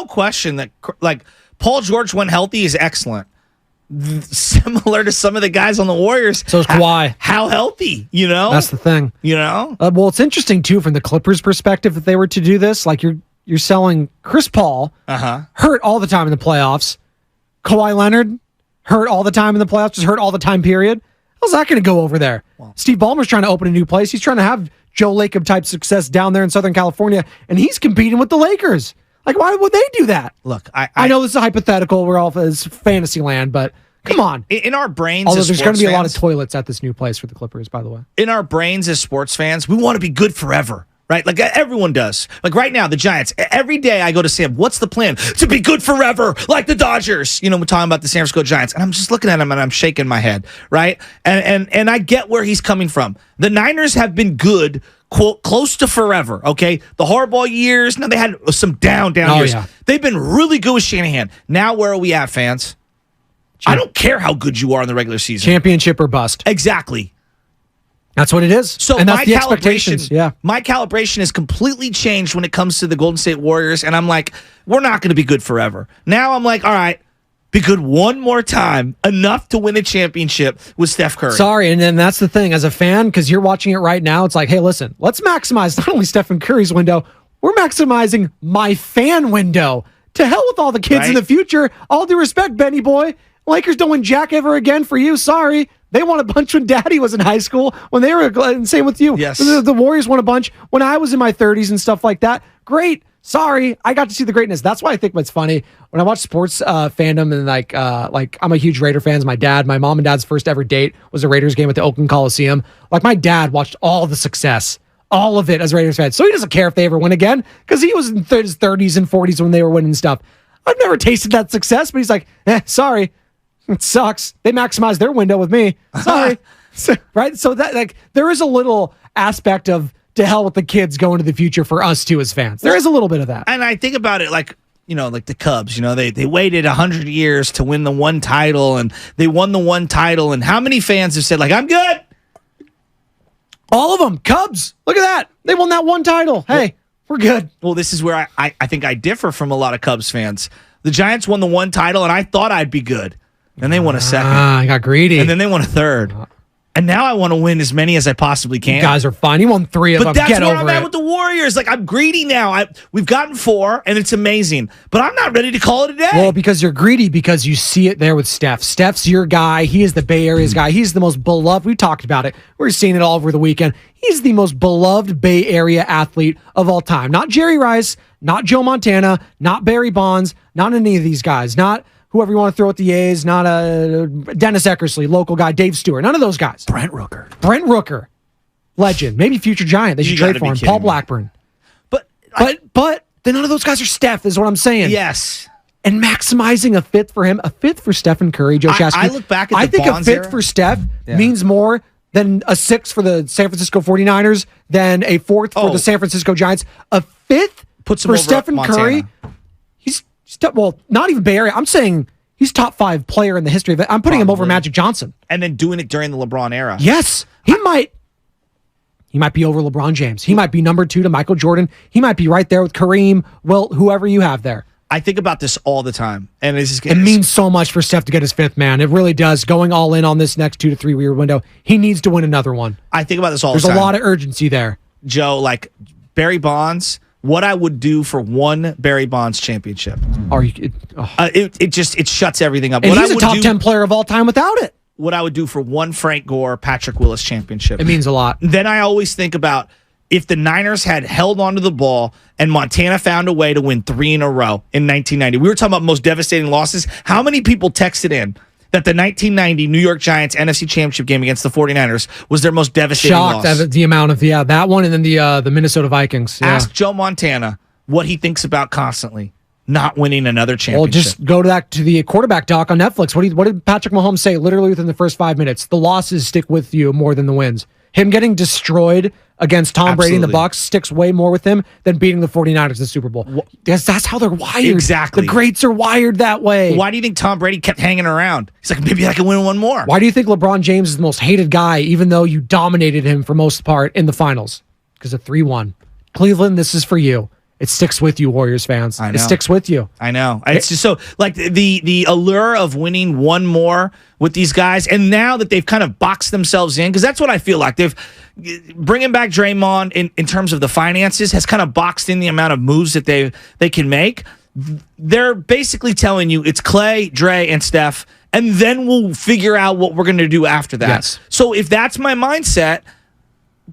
no question that like Paul George when healthy is excellent. Similar to some of the guys on the Warriors. So is Kawhi. How healthy, you know? That's the thing. You know? Well, it's interesting, too, from the Clippers' perspective, if they were to do this. Like, you're selling Chris Paul, hurt all the time in the playoffs. Kawhi Leonard, hurt all the time in the playoffs, just hurt all the time, period. How's that going to go over there? Well, Steve Ballmer's trying to open a new place. He's trying to have Joe Lacob-type success down there in Southern California, and he's competing with the Lakers. Like, why would they do that? Look, I know this is a hypothetical. We're all it's fantasy land, but come on. In our brains, although as there's going to be a lot of fans, toilets at this new place for the Clippers, by the way. In our brains as sports fans, we want to be good forever, right? Like everyone does. Like right now, the Giants. Every day I go to Sam. What's the plan to be good forever, like the Dodgers? You know, we're talking about the San Francisco Giants, and I'm just looking at him and I'm shaking my head, right? And I get where he's coming from. The Niners have been good, quote, close to forever, okay? The Harbaugh years, now they had some down years. Yeah. They've been really good with Shanahan. Now where are we at, fans? I don't care how good you are in the regular season. Championship or bust. Exactly. That's what it is. So and that's the expectations. Yeah. My calibration has completely changed when it comes to the Golden State Warriors, and I'm like, we're not going to be good forever. Now I'm like, all right, be good one more time, enough to win a championship with Steph Curry. Sorry, and then that's the thing. As a fan, because you're watching it right now, it's like, hey, listen, let's maximize not only Stephen Curry's window, we're maximizing my fan window. To hell with all the kids in the future. All due respect, Benny boy. Lakers don't win jack ever again for you. Sorry. They won a bunch when Daddy was in high school. When they were, and same with you. Yes. The Warriors won a bunch when I was in my 30s and stuff like that. Great. Sorry. I got to see the greatness. That's why I think what's funny when I watch sports fandom and like I'm a huge Raider fan. My mom and dad's first ever date was a Raiders game at the Oakland Coliseum. Like my dad watched all the success, all of it as a Raiders fan. So he doesn't care if they ever win again because he was in his 30s and 40s when they were winning stuff. I've never tasted that success, but he's like, sorry. It sucks. They maximize their window with me. Sorry. Right? So that like there is a little aspect of to hell with the kids going to the future for us too as fans. There is a little bit of that. And I think about it like, you know, like the Cubs, you know, they waited 100 years to win the one title and they won the one title. And how many fans have said like, I'm good? All of them. Cubs. Look at that. They won that one title. Hey, we're good. Well, this is where I think I differ from a lot of Cubs fans. The Giants won the one title and I thought I'd be good. And they won a second. I got greedy. And then they won a third. And now I want to win as many as I possibly can. You guys are fine. He won 3 of them. But that's Get where over I'm at with the Warriors. Like, I'm greedy now. We've gotten 4, and it's amazing. But I'm not ready to call it a day. Well, because you're greedy because you see it there with Steph. Steph's your guy. He is the Bay Area's guy. He's the most beloved. We talked about it. We're seeing it all over the weekend. He's the most beloved Bay Area athlete of all time. Not Jerry Rice, not Joe Montana, not Barry Bonds, not any of these guys. Not whoever you want to throw at the A's, not Dennis Eckersley, local guy, Dave Stewart. None of those guys. Brent Rooker. Legend. Maybe future Giant. They should trade for him. Paul Blackburn. But then none of those guys are Steph, is what I'm saying. Yes. And maximizing a 5th for him, a 5th for Stephen Curry, Joe Shasky. I look back at the I think Bonds a 5th era. for Steph means more than a 6th for the San Francisco 49ers, than a 4th for the San Francisco Giants. A 5th puts him for over Stephen Montana. Curry. He's not even Bay Area. I'm saying he's top 5 player in the history of it. I'm putting him over Magic Johnson. And then doing it during the LeBron era. Yes. He might be over LeBron James. He might be number 2 to Michael Jordan. He might be right there with Kareem, whoever you have there. I think about this all the time. And it means so much for Steph to get his 5th, man. It really does. Going all in on this next 2 to 3 year window. He needs to win another one. I think about this all the time. There's a lot of urgency there. Joe, like Barry Bonds, what I would do for one Barry Bonds championship. It shuts everything up. And he's a top 10 player of all time without it. What I would do for one Frank Gore, Patrick Willis championship. It means a lot. Then I always think about if the Niners had held onto the ball and Montana found a way to win 3 in a row in 1990. We were talking about most devastating losses. How many people texted in that the 1990 New York Giants NFC Championship game against the 49ers was their most devastating loss? Shocked at the amount of that one and then the Minnesota Vikings. Yeah. Ask Joe Montana what he thinks about constantly not winning another championship. Well, just go to the quarterback doc on Netflix. What did Patrick Mahomes say literally within the first 5 minutes? The losses stick with you more than the wins. Him getting destroyed against Tom Brady and the Bucs sticks way more with him than beating the 49ers in the Super Bowl. Because that's how they're wired. Exactly. The greats are wired that way. Why do you think Tom Brady kept hanging around? He's like, maybe I can win one more. Why do you think LeBron James is the most hated guy, even though you dominated him for most part in the finals? Because of 3-1. Cleveland, this is for you. it sticks with you, Warriors fans. I know. It sticks with you. I know. It's just so like the allure of winning one more with these guys, and now that they've kind of boxed themselves in, because that's what I feel like they've bringing back Draymond in terms of the finances has kind of boxed in the amount of moves that they can make. They're basically telling you it's Clay, Dre, and Steph, and then we'll figure out what we're going to do after that. Yes. So if that's my mindset,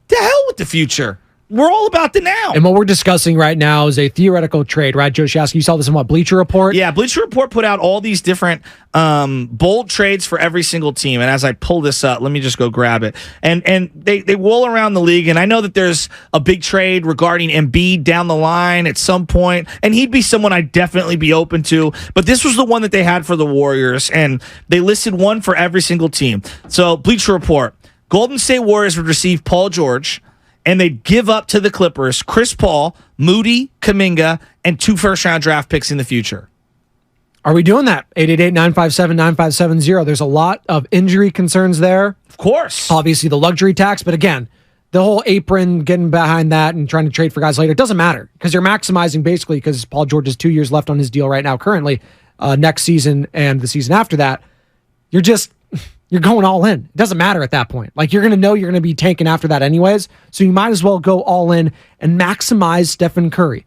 the hell with the future. We're all about the now. And what we're discussing right now is a theoretical trade, right, Joe Shasky? You saw this in what, Bleacher Report? Yeah, Bleacher Report put out all these different bold trades for every single team. And as I pull this up, let me just go grab it. And they roll around the league. And I know that there's a big trade regarding Embiid down the line at some point. And he'd be someone I'd definitely be open to. But this was the one that they had for the Warriors. And they listed one for every single team. So Bleacher Report, Golden State Warriors would receive Paul George, and they'd give up to the Clippers Chris Paul, Moody, Kuminga, and 2 first-round draft picks in the future. Are we doing that? 888-957-9570. There's a lot of injury concerns there. Of course. Obviously, the luxury tax. But again, the whole apron, getting behind that and trying to trade for guys later, it doesn't matter because you're maximizing basically because Paul George has 2 years left on his deal right now currently, next season and the season after that. You're going all in. It doesn't matter at that point. Like, you're going to know you're going to be taken after that anyways, so you might as well go all in and maximize Stephen Curry.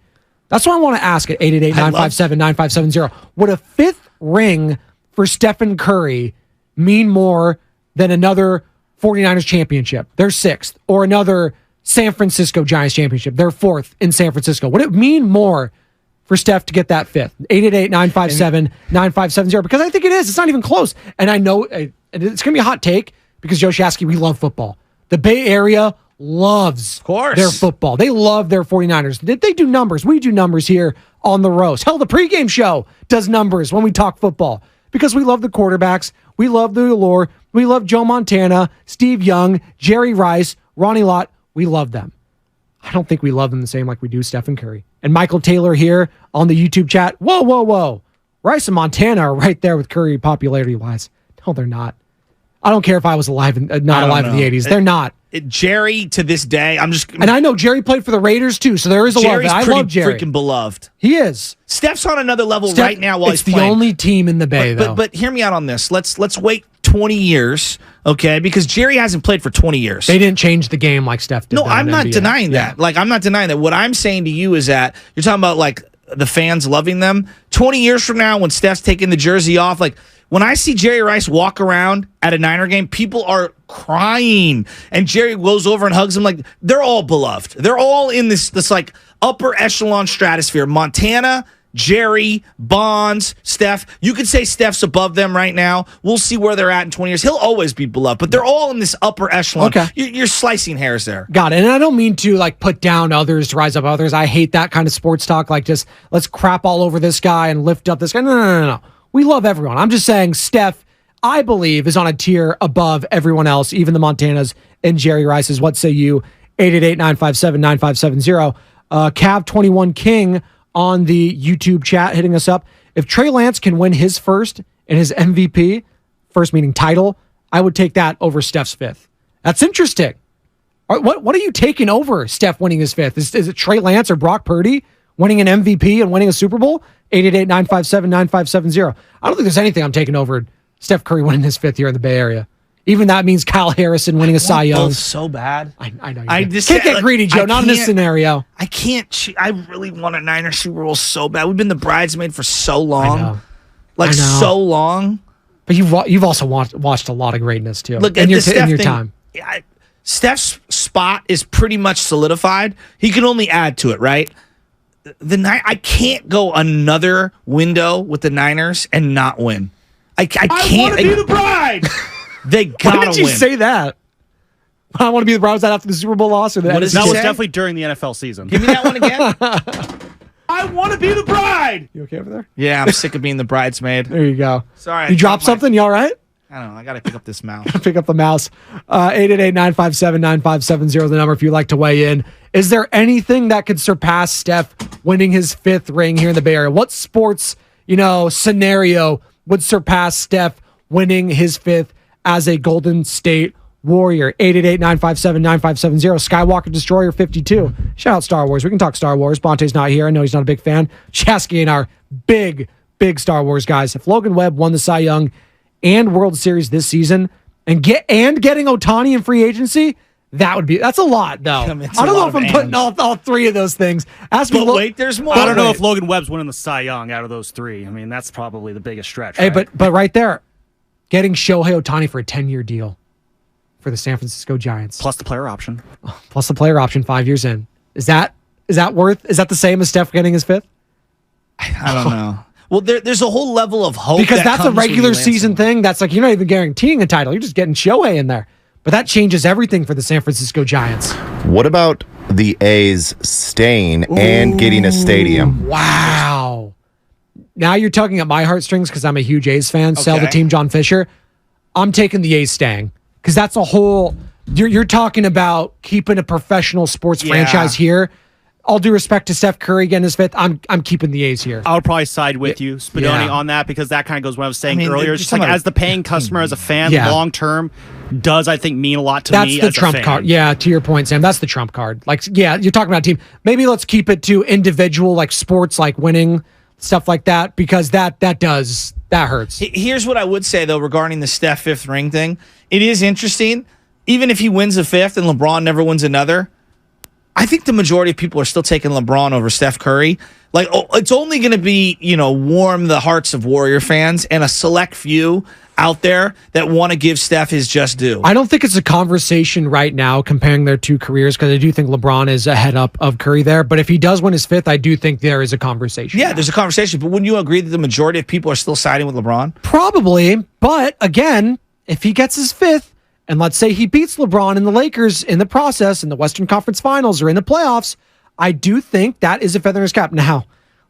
That's what I want to ask at 888-957-9570. Would a 5th ring for Stephen Curry mean more than another 49ers championship, their 6th, or another San Francisco Giants championship, their 4th in San Francisco? Would it mean more for Steph to get that 5th? 888-957-9570, because I think it is. It's not even close. And I know it's going to be a hot take because, Joe Shasky, we love football. The Bay Area loves their football. They love their 49ers. They do numbers. We do numbers here on the roast. Hell, the pregame show does numbers when we talk football because we love the quarterbacks. We love the allure. We love Joe Montana, Steve Young, Jerry Rice, Ronnie Lott. We love them. I don't think we love them the same like we do Stephen Curry. And Michael Taylor here on the YouTube chat. Whoa, whoa, whoa. Rice and Montana are right there with Curry popularity-wise. No, they're not. I don't care if I was alive in the 80s. They're not. Jerry, to this day, and I know Jerry played for the Raiders too, so there is a love. I love Jerry. Freaking beloved. He is. Steph's on another level right now while he's playing. It's the only team in the Bay, though. But hear me out on this. Let's wait 20 years, okay? Because Jerry hasn't played for 20 years. They didn't change the game like Steph did. No, I'm not denying that. Like, I'm not denying that. What I'm saying to you is that you're talking about, like, the fans loving them. 20 years from now, when Steph's taking the jersey off, like, when I see Jerry Rice walk around at a Niner game, people are crying. And Jerry goes over and hugs him. Like, they're all beloved. They're all in this like upper echelon stratosphere. Montana, Jerry, Bonds, Steph. You could say Steph's above them right now. We'll see where they're at in 20 years. He'll always be beloved, but they're all in this upper echelon. Okay. You're slicing hairs there. Got it. And I don't mean to like put down others to rise up others. I hate that kind of sports talk. Like, just let's crap all over this guy and lift up this guy. No. We love everyone. I'm just saying Steph, I believe, is on a tier above everyone else, even the Montanas and Jerry Rice's. What say you? 888-957-9570. Cav21 King on the YouTube chat hitting us up. If Trey Lance can win his first and his MVP, first meaning title, I would take that over Steph's 5th. That's interesting. What are you taking over Steph winning his 5th? Is it Trey Lance or Brock Purdy winning an MVP and winning a Super Bowl? 888-957-9570. I don't think there's anything I'm taking over Steph Curry winning his 5th here in the Bay Area. Even that means Kyle Harrison winning a Cy Young. So bad. I know. I just can't get greedy, Joe. Not in this scenario. I can't. I really want a Niner Super Bowl so bad. We've been the bridesmaid for so long. So long. But you've also watched a lot of greatness too. Look, in your time. Steph's spot is pretty much solidified. He can only add to it, right? I can't go another window with the Niners and not win. I can't. I want to be the bride. They gotta win. Why did you say that? I want to be the bride. Was that after the Super Bowl loss or that was definitely during the NFL season. Give me that one again. I want to be the bride. You okay over there? Yeah, I'm sick of being the bridesmaid. There you go. Sorry. You dropped something? You all right? I don't know. I got to pick up this mouse. Pick up the mouse. 888-957-9570 the number if you'd like to weigh in. Is there anything that could surpass Steph winning his 5th ring here in the Bay Area? What sports, scenario would surpass Steph winning his 5th as a Golden State Warrior, 888-957-9570. Skywalker Destroyer 52. Shout out Star Wars. We can talk Star Wars. Bonte's not here. I know he's not a big fan. Chasky and our big Star Wars guys. If Logan Webb won the Cy Young and World Series this season and getting Ohtani in free agency, that's a lot, though. I don't know if I'm putting all three of those things. Wait, there's more. I don't know if Logan Webb's winning the Cy Young out of those three. I mean, that's probably the biggest stretch. Hey, right? but right there, getting Shohei Ohtani for a 10-year deal for the San Francisco Giants. Plus the player option. Plus the player option 5 years in. Is that the same as Steph getting his fifth? I don't know. Well, there's a whole level of hope. Because that's a regular season thing. That's like, you're not even guaranteeing a title. You're just getting Shohei in there. But that changes everything for the San Francisco Giants. What about the A's staying and getting a stadium? Wow. Now you're tugging at my heartstrings because I'm a huge A's fan. Sell the team, John Fisher. I'm taking the A's staying because that's a whole. You're talking about keeping a professional sports franchise here. All due respect to Steph Curry getting his fifth, I'm keeping the A's here. I would probably side with you, Spadoni, on that because that kind of goes what I was saying earlier. It's just like as the paying customer, as a fan, long term does I think mean a lot to me. That's the trump card. Yeah, to your point, Sam. That's the trump card. Like, yeah, you're talking about a team. Maybe let's keep it to individual like sports, like winning stuff like that, because that hurts. Here's what I would say though regarding the Steph fifth ring thing. It is interesting. Even if he wins a fifth and LeBron never wins another, I think the majority of people are still taking LeBron over Steph Curry. Like, it's only going to be, warm the hearts of Warrior fans and a select few out there that want to give Steph his just due. I don't think it's a conversation right now comparing their two careers because I do think LeBron is ahead up of Curry there. But if he does win his fifth, I do think there is a conversation. Yeah, there's a conversation. But wouldn't you agree that the majority of people are still siding with LeBron? Probably. But again, if he gets his fifth, and let's say he beats LeBron and the Lakers in the process in the Western Conference Finals or in the playoffs, I do think that is a feather in his cap. Now,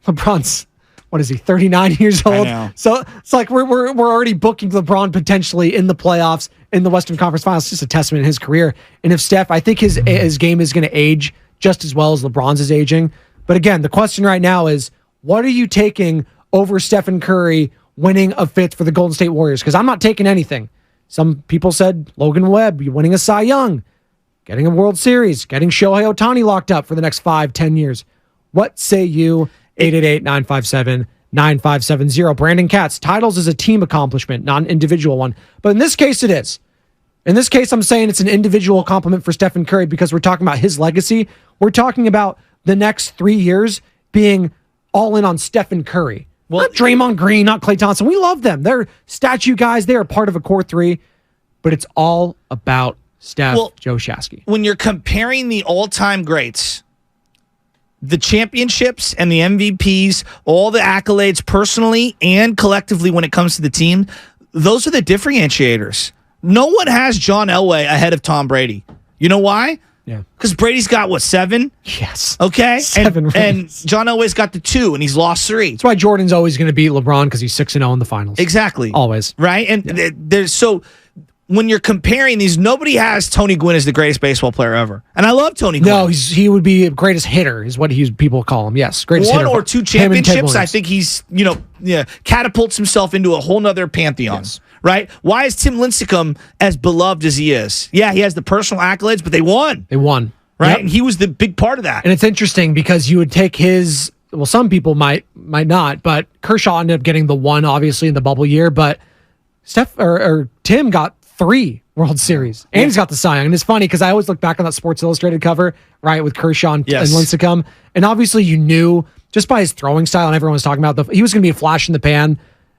LeBron's, 39 years old? I know. So it's like we're already booking LeBron potentially in the playoffs in the Western Conference Finals. It's just a testament in his career. And if Steph, I think his game is going to age just as well as LeBron's is aging. But again, the question right now is, what are you taking over Stephen Curry winning a fifth for the Golden State Warriors? Because I'm not taking anything. Some people said Logan Webb, you winning a Cy Young, getting a World Series, getting Shohei Ohtani locked up for the next 5-10 years. What say you? 888-957-9570. Brandon Katz, titles is a team accomplishment, not an individual one. But in this case, it is. In this case, I'm saying it's an individual accomplishment for Stephen Curry because we're talking about his legacy. We're talking about the next 3 years being all in on Stephen Curry. Well, not Draymond Green, not Klay Thompson. We love them. They're statue guys. They are part of a core three. But it's all about Steph, Joe Shasky. When you're comparing the all-time greats, the championships and the MVPs, all the accolades personally and collectively when it comes to the team, those are the differentiators. No one has John Elway ahead of Tom Brady. You know why? Yeah. Because Brady's got, 7? Yes. Okay? 7 rings. And John Elway's got the 2, and he's lost 3. That's why Jordan's always going to beat LeBron because he's 6-0 in the finals. Exactly. Always. Right? And there's when you're comparing these, nobody has Tony Gwynn as the greatest baseball player ever. And I love Tony Gwynn. No, he would be the greatest hitter, is what people call him. Yes, greatest hitter. 1 or 2 championships, I think he's, catapults himself into a whole nother pantheon. Yes. Right? Why is Tim Lincecum as beloved as he is? Yeah, he has the personal accolades, but they won. They won. Right? Yep. And he was the big part of that. And it's interesting because you would take his, some people might not, but Kershaw ended up getting the 1, obviously, in the bubble year, but Tim got 3 World Series. And he's got the Cy Young. And it's funny because I always look back on that Sports Illustrated cover, right, with Kershaw and Lincecum. And obviously you knew, just by his throwing style, and everyone was talking about, he was going to be a flash in the pan,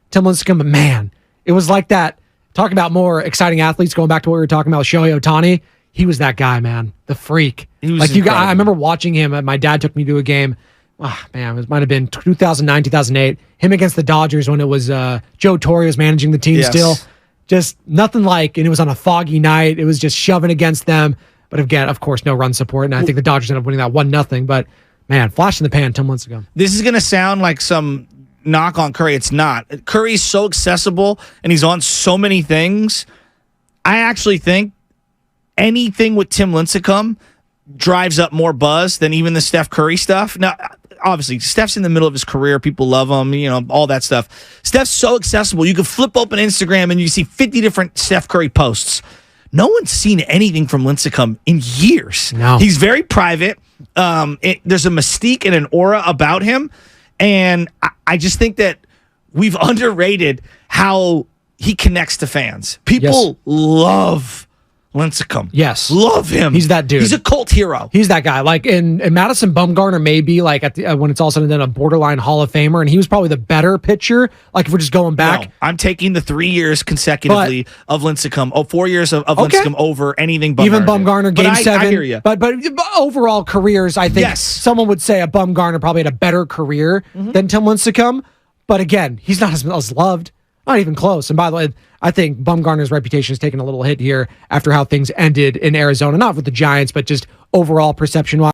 Tim Lincecum, but man, it was like that. Talking about more exciting athletes, going back to what we were talking about, Shohei Ohtani, he was that guy, man. The freak. He was I remember watching him. My dad took me to a game. Oh, man, it might have been 2009, 2008. Him against the Dodgers when it was Joe Torre was managing the team still. Just nothing like, and it was on a foggy night. It was just shoving against them. But again, of course, no run support. And I think the Dodgers ended up winning that 1-0. But man, flash in the pan 10 months ago. This is going to sound like some knock on Curry. It's not. Curry's so accessible and he's on so many things. I actually think anything with Tim Lincecum drives up more buzz than even the Steph Curry stuff. Now, obviously, Steph's in the middle of his career. People love him, all that stuff. Steph's so accessible. You can flip open Instagram and you see 50 different Steph Curry posts. no one's seen anything from Lincecum in years. No. He's very private. There's a mystique and an aura about him. And I just think that we've underrated how he connects to fans. People love Lincecum. Yes. Love him. He's that dude. He's a cult hero. He's that guy. Like, and Madison Bumgarner may be like at the, when it's all said and done, a borderline Hall of Famer, and he was probably the better pitcher. Like, if we're just going back, No, I'm taking the 3 years consecutively of Lincecum. 4 years of Lincecum over anything. Bumgarner. Even Bumgarner, Game 7. I hear you. But overall careers, I think someone would say a Bumgarner probably had a better career than Tim Lincecum. But again, he's not as loved. Not even close. And by the way, I think Bumgarner's reputation has taken a little hit here after how things ended in Arizona, not with the Giants, but just overall perception-wise.